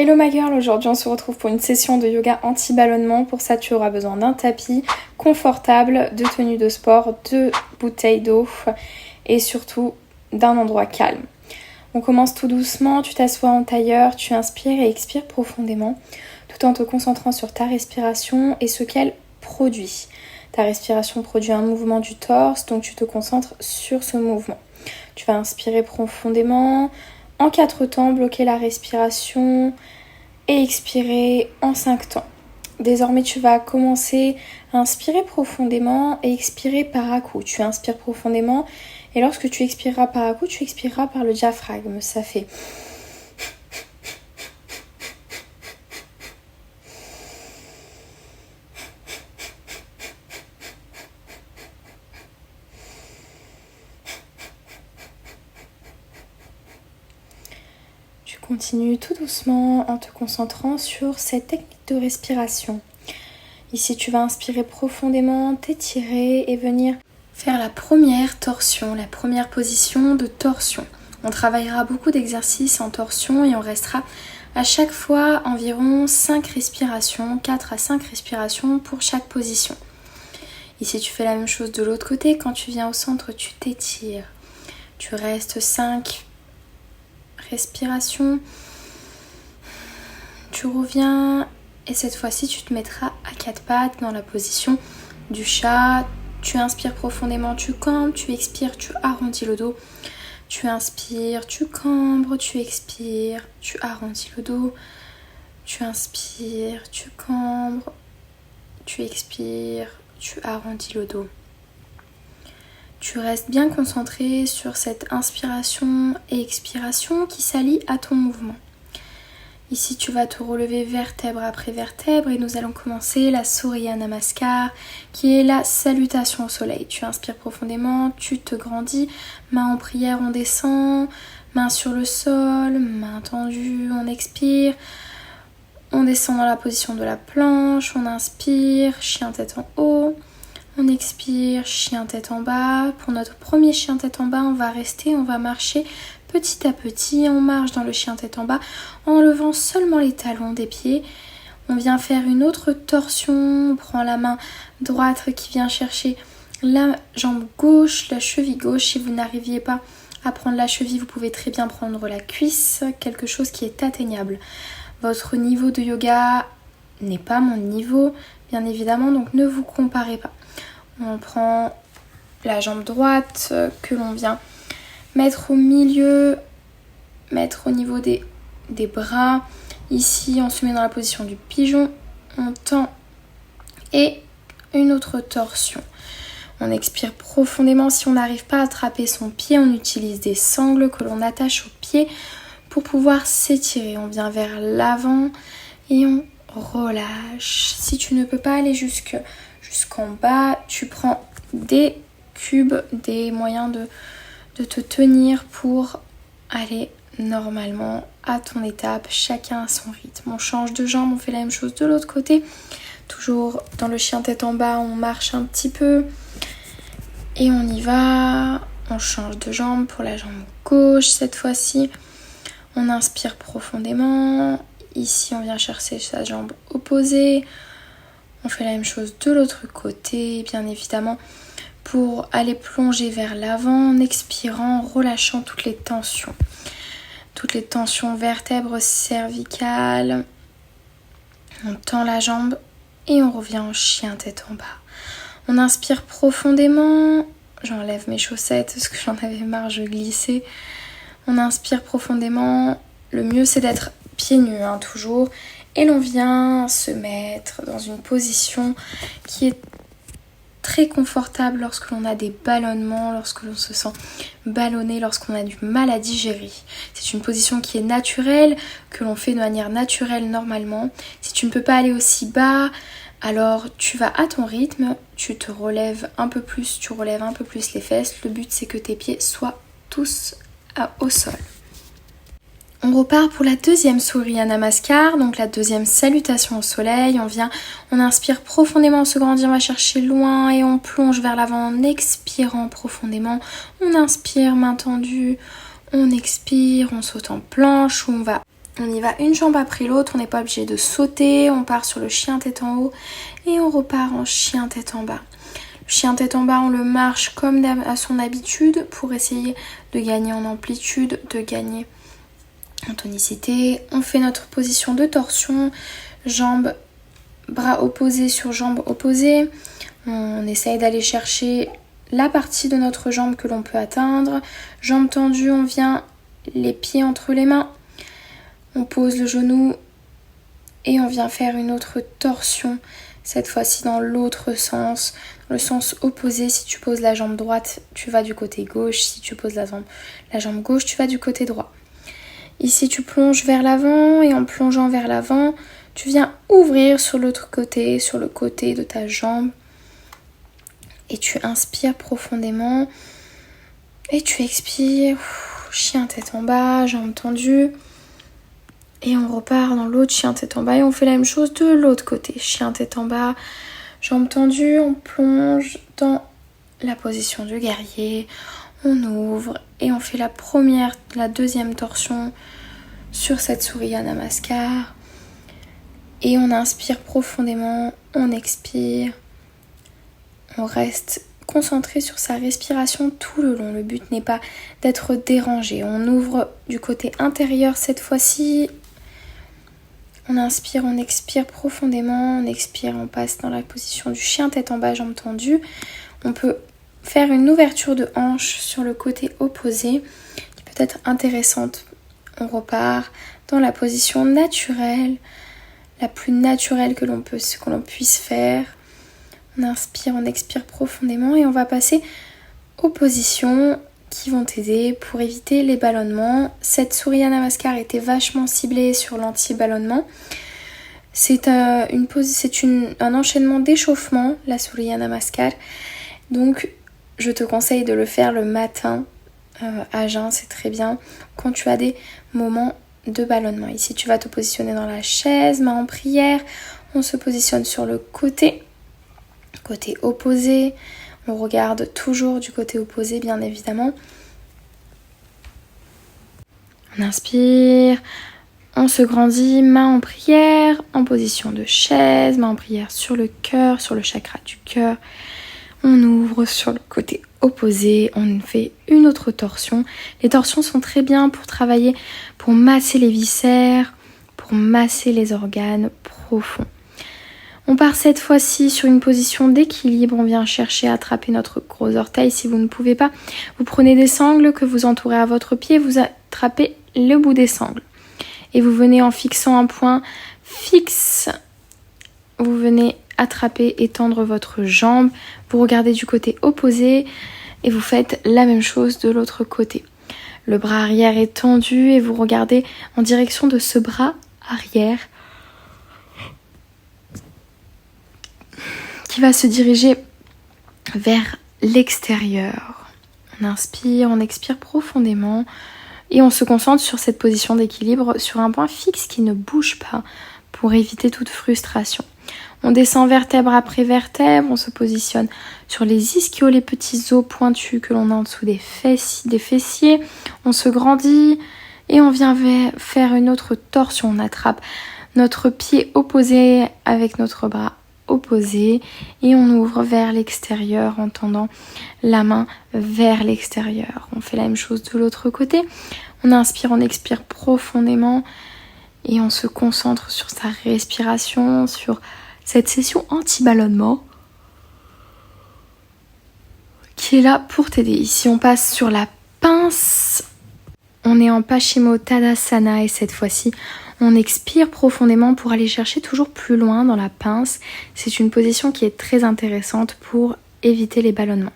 Hello ma girl, aujourd'hui on se retrouve pour une session de yoga anti-ballonnement. Pour ça tu auras besoin d'un tapis confortable, de tenues de sport, de bouteilles d'eau et surtout d'un endroit calme. On commence tout doucement, tu t'assois en tailleur, tu inspires et expires profondément tout en te concentrant sur ta respiration et ce qu'elle produit. Ta respiration produit un mouvement du torse, donc tu te concentres sur ce mouvement. Tu vas inspirer profondément. En 4 temps, bloquer la respiration et expirer en 5 temps. Désormais, tu vas commencer à inspirer profondément et expirer par à-coups. Tu inspires profondément et lorsque tu expireras par à-coups, tu expireras par le diaphragme. Ça fait... Continue tout doucement en te concentrant sur cette technique de respiration. Ici, tu vas inspirer profondément, t'étirer et venir faire la première torsion, la première position de torsion. On travaillera beaucoup d'exercices en torsion et on restera à chaque fois environ 5 respirations, 4 à 5 respirations pour chaque position. Ici, tu fais la même chose de l'autre côté. Quand tu viens au centre, tu t'étires. Tu restes 5 respiration, tu reviens et cette fois-ci tu te mettras à 4 pattes dans la position du chat. Tu inspires profondément, tu cambres, tu expires, tu arrondis le dos. Tu inspires, tu cambres, tu expires, tu arrondis le dos. Tu inspires, tu cambres, tu expires, tu arrondis le dos. Tu restes bien concentré sur cette inspiration et expiration qui s'allie à ton mouvement. Ici, tu vas te relever vertèbre après vertèbre et nous allons commencer la Surya Namaskar qui est la salutation au soleil. Tu inspires profondément, tu te grandis, main en prière, on descend, main sur le sol, main tendue, on expire. On descend dans la position de la planche, on inspire, chien tête en haut. On expire, chien tête en bas. Pour notre premier chien tête en bas, on va rester, on va marcher petit à petit. On marche dans le chien tête en bas en levant seulement les talons des pieds. On vient faire une autre torsion. On prend la main droite qui vient chercher la jambe gauche, la cheville gauche. Si vous n'arriviez pas à prendre la cheville, vous pouvez très bien prendre la cuisse, quelque chose qui est atteignable. Votre niveau de yoga n'est pas mon niveau, bien évidemment, donc ne vous comparez pas. On prend la jambe droite que l'on vient mettre au milieu, mettre au niveau des bras. Ici, on se met dans la position du pigeon, on tend et une autre torsion. On expire profondément. Si on n'arrive pas à attraper son pied, on utilise des sangles que l'on attache au pied pour pouvoir s'étirer. On vient vers l'avant et on relâche. Si tu ne peux pas aller jusqu'en bas, tu prends des cubes, des moyens de te tenir pour aller normalement à ton étape, chacun à son rythme. On change de jambe, on fait la même chose de l'autre côté. Toujours dans le chien tête en bas, on marche un petit peu et on y va. On change de jambe pour la jambe gauche cette fois-ci. On inspire profondément. Ici, on vient chercher sa jambe opposée. On fait la même chose de l'autre côté, bien évidemment, pour aller plonger vers l'avant en expirant, en relâchant toutes les tensions. Toutes les tensions vertèbres cervicales. On tend la jambe et on revient en chien tête en bas. On inspire profondément. J'enlève mes chaussettes parce que j'en avais marre, je glissais. On inspire profondément. Le mieux, c'est d'être pieds nus, toujours. Et l'on vient se mettre dans une position qui est très confortable lorsque l'on a des ballonnements, lorsque l'on se sent ballonné, lorsqu'on a du mal à digérer. C'est une position qui est naturelle, que l'on fait de manière naturelle normalement. Si tu ne peux pas aller aussi bas, alors tu vas à ton rythme, tu te relèves un peu plus, tu relèves un peu plus les fesses. Le but, c'est que tes pieds soient tous au sol. On repart pour la deuxième Surya Namaskar, donc la deuxième salutation au soleil. On inspire profondément, on se grandit, on va chercher loin et on plonge vers l'avant en expirant profondément. On inspire, main tendue, on expire, on saute en planche ou on va On y va une jambe après l'autre, on n'est pas obligé de sauter, on part sur le chien tête en haut et on repart en chien tête en bas. Le chien tête en bas, on le marche comme à son habitude pour essayer de gagner en amplitude, de gagner en tonicité. On fait notre position de torsion, jambes, bras opposés sur jambes opposées. On essaye d'aller chercher la partie de notre jambe que l'on peut atteindre. Jambes tendues, on vient les pieds entre les mains. On pose le genou et on vient faire une autre torsion, cette fois-ci dans l'autre sens, dans le sens opposé. Si tu poses la jambe droite, tu vas du côté gauche. Si tu poses la jambe gauche, tu vas du côté droit. Ici, tu plonges vers l'avant et en plongeant vers l'avant, tu viens ouvrir sur l'autre côté, sur le côté de ta jambe. Et tu inspires profondément et tu expires. Chien tête en bas, jambes tendues. Et on repart dans l'autre chien tête en bas et on fait la même chose de l'autre côté. Chien tête en bas, jambes tendues, on plonge dans la position du guerrier. On ouvre et on fait la deuxième torsion sur cette Surya Namaskar. Et on inspire profondément, on expire. On reste concentré sur sa respiration tout le long. Le but n'est pas d'être dérangé. On ouvre du côté intérieur cette fois-ci. On inspire, on expire profondément. On expire, on passe dans la position du chien tête en bas, jambes tendues. On peut faire une ouverture de hanche sur le côté opposé qui peut être intéressante. On repart dans la position naturelle, la plus naturelle que l'on puisse faire. On inspire, on expire profondément et on va passer aux positions qui vont t'aider pour éviter les ballonnements. Cette Surya Namaskar était vachement ciblée sur l'anti-ballonnement. C'est un enchaînement d'échauffement, la Surya Namaskar. Donc, je te conseille de le faire le matin à jeun, c'est très bien, quand tu as des moments de ballonnement. Ici, tu vas te positionner dans la chaise, main en prière. On se positionne sur le côté opposé. On regarde toujours du côté opposé, bien évidemment. On inspire, on se grandit, main en prière, en position de chaise, main en prière sur le cœur, sur le chakra du cœur. On ouvre sur le côté opposé, on fait une autre torsion. Les torsions sont très bien pour travailler, pour masser les viscères, pour masser les organes profonds. On part cette fois-ci sur une position d'équilibre. On vient chercher à attraper notre gros orteil. Si vous ne pouvez pas, vous prenez des sangles que vous entourez à votre pied. Vous attrapez le bout des sangles. Et vous venez en fixant un point fixe. Vous venez attraper, étendre votre jambe. Vous regardez du côté opposé. Et vous faites la même chose de l'autre côté. Le bras arrière est tendu et vous regardez en direction de ce bras arrière qui va se diriger vers l'extérieur. On inspire, on expire profondément et on se concentre sur cette position d'équilibre, sur un point fixe qui ne bouge pas pour éviter toute frustration. On descend vertèbre après vertèbre, on se positionne sur les ischios, les petits os pointus que l'on a en dessous des fessiers. On se grandit et on vient faire une autre torsion. On attrape notre pied opposé avec notre bras opposé et on ouvre vers l'extérieur en tendant la main vers l'extérieur. On fait la même chose de l'autre côté. On inspire, on expire profondément et on se concentre sur sa respiration, sur cette session anti-ballonnement qui est là pour t'aider. Ici, on passe sur la pince. On est en Paschimottanasana et cette fois-ci, on expire profondément pour aller chercher toujours plus loin dans la pince. C'est une position qui est très intéressante pour éviter les ballonnements.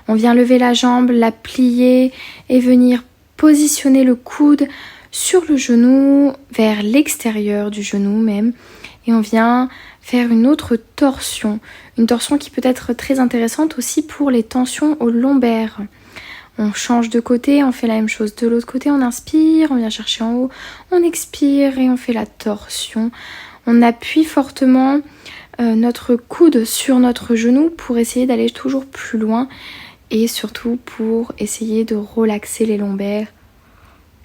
On vient lever la jambe, la plier et venir positionner le coude sur le genou, vers l'extérieur du genou même. Et on vient faire une autre torsion. Une torsion qui peut être très intéressante aussi pour les tensions au lombaire. On change de côté, on fait la même chose de l'autre côté, on inspire, on vient chercher en haut, on expire et on fait la torsion. On appuie fortement notre coude sur notre genou pour essayer d'aller toujours plus loin et surtout pour essayer de relaxer les lombaires,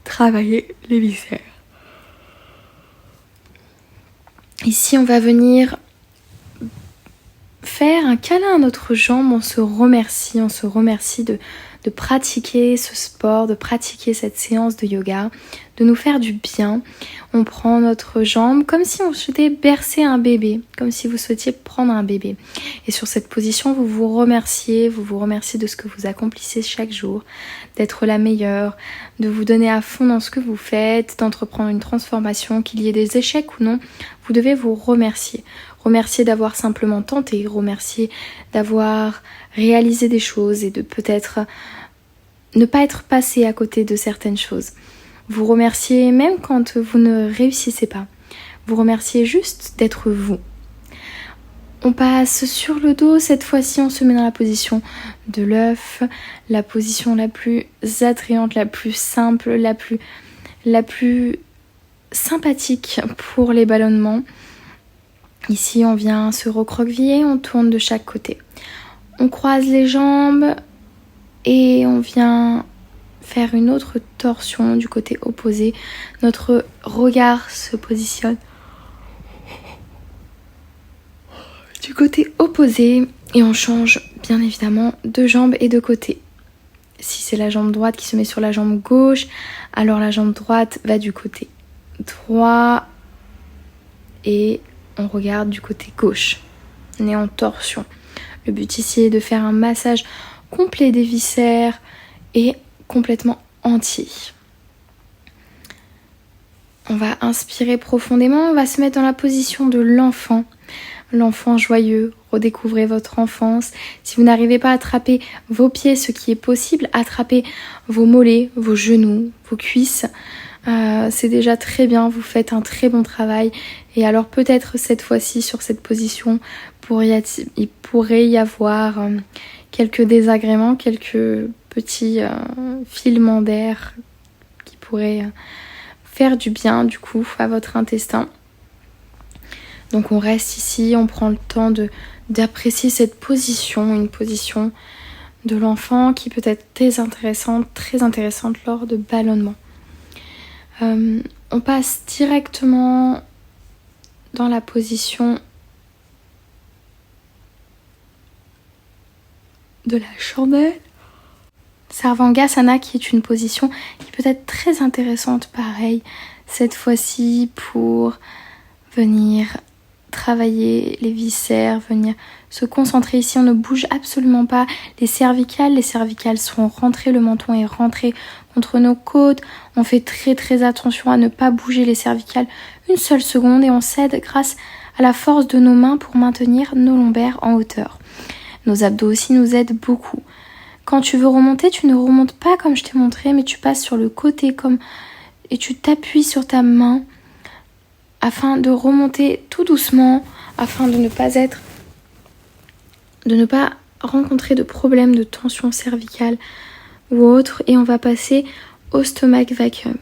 travailler les viscères. Ici, on va venir faire un câlin à notre jambe. On se remercie de pratiquer ce sport, de pratiquer cette séance de yoga, de nous faire du bien. On prend notre jambe comme si on souhaitait bercer un bébé, comme si vous souhaitiez prendre un bébé. Et sur cette position, vous vous remerciez de ce que vous accomplissez chaque jour, d'être la meilleure, de vous donner à fond dans ce que vous faites, d'entreprendre une transformation, qu'il y ait des échecs ou non, vous devez vous remercier. Remercier d'avoir simplement tenté, remercier d'avoir réalisé des choses et de peut-être ne pas être passé à côté de certaines choses. Vous remerciez même quand vous ne réussissez pas. Vous remerciez juste d'être vous. On passe sur le dos, cette fois-ci on se met dans la position de l'œuf, la position la plus attrayante, la plus simple, la plus sympathique pour les ballonnements. Ici, on vient se recroqueviller, on tourne de chaque côté. On croise les jambes et on vient faire une autre torsion du côté opposé. Notre regard se positionne du côté opposé et on change bien évidemment de jambe et de côté. Si c'est la jambe droite qui se met sur la jambe gauche, alors la jambe droite va du côté droit et on regarde du côté gauche. On est en torsion. Le but ici est de faire un massage complet des viscères et complètement entier. On va inspirer profondément, on va se mettre dans la position de l'enfant. L'enfant joyeux, redécouvrez votre enfance. Si vous n'arrivez pas à attraper vos pieds, ce qui est possible, attrapez vos mollets, vos genoux, vos cuisses. C'est déjà très bien, vous faites un très bon travail. Et alors peut-être cette fois-ci sur cette position, il pourrait y avoir quelques désagréments, quelques petits filements d'air qui pourraient faire du bien du coup à votre intestin. Donc on reste ici, on prend le temps d'apprécier cette position, une position de l'enfant qui peut être très intéressante lors de ballonnement. On passe directement dans la position de la chandelle. Sarvangasana qui est une position qui peut être très intéressante pareil, cette fois-ci pour venir travailler les viscères, venir se concentrer ici, on ne bouge absolument pas les cervicales sont rentrées, le menton est rentré contre nos côtes, on fait très attention à ne pas bouger les cervicales une seule seconde et on s'aide grâce à la force de nos mains pour maintenir nos lombaires en hauteur. Nos abdos aussi nous aident beaucoup. Quand tu veux remonter, tu ne remontes pas comme je t'ai montré, mais tu passes sur le côté et tu t'appuies sur ta main afin de remonter tout doucement, afin de ne pas rencontrer de problèmes de tension cervicale ou autre. Et on va passer au stomach vacuum.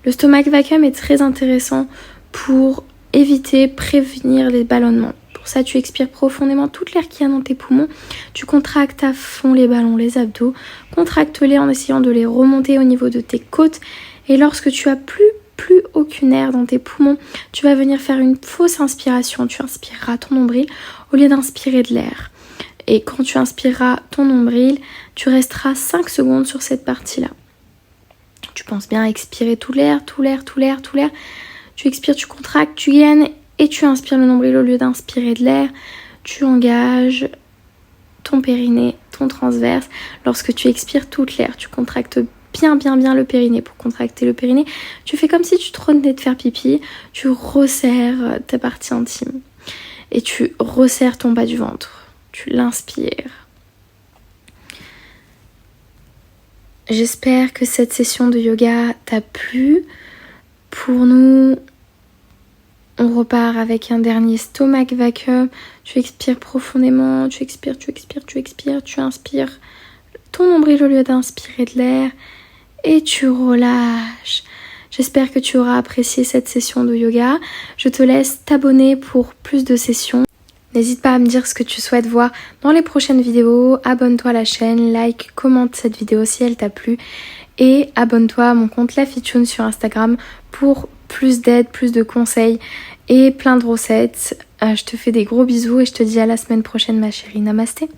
Le stomach vacuum est très intéressant pour prévenir les ballonnements. Pour ça, tu expires profondément tout l'air qu'il y a dans tes poumons. Tu contractes à fond les ballons, les abdos. Contracte-les en essayant de les remonter au niveau de tes côtes. Et lorsque tu as plus aucun air dans tes poumons, tu vas venir faire une fausse inspiration. Tu inspireras ton nombril au lieu d'inspirer de l'air. Et quand tu inspireras ton nombril, tu resteras 5 secondes sur cette partie-là. Tu penses bien à expirer tout l'air. Tu expires, tu contractes, tu gaines et tu inspires le nombril au lieu d'inspirer de l'air. Tu engages ton périnée, ton transverse. Lorsque tu expires tout l'air, tu contractes bien le périnée. Pour contracter le périnée, tu fais comme si tu te retenais de faire pipi. Tu resserres ta partie intime et tu resserres ton bas du ventre. Tu l'inspires. J'espère que cette session de yoga t'a plu. Pour nous, on repart avec un dernier stomach vacuum. Tu expires profondément, tu expires, tu inspires ton nombril au lieu d'inspirer de l'air et tu relâches. J'espère que tu auras apprécié cette session de yoga. Je te laisse t'abonner pour plus de sessions. N'hésite pas à me dire ce que tu souhaites voir dans les prochaines vidéos. Abonne-toi à la chaîne, like, commente cette vidéo si elle t'a plu. Et abonne-toi à mon compte LaFiTune sur Instagram pour plus d'aide, plus de conseils et plein de recettes. Je te fais des gros bisous et je te dis à la semaine prochaine ma chérie. Namasté.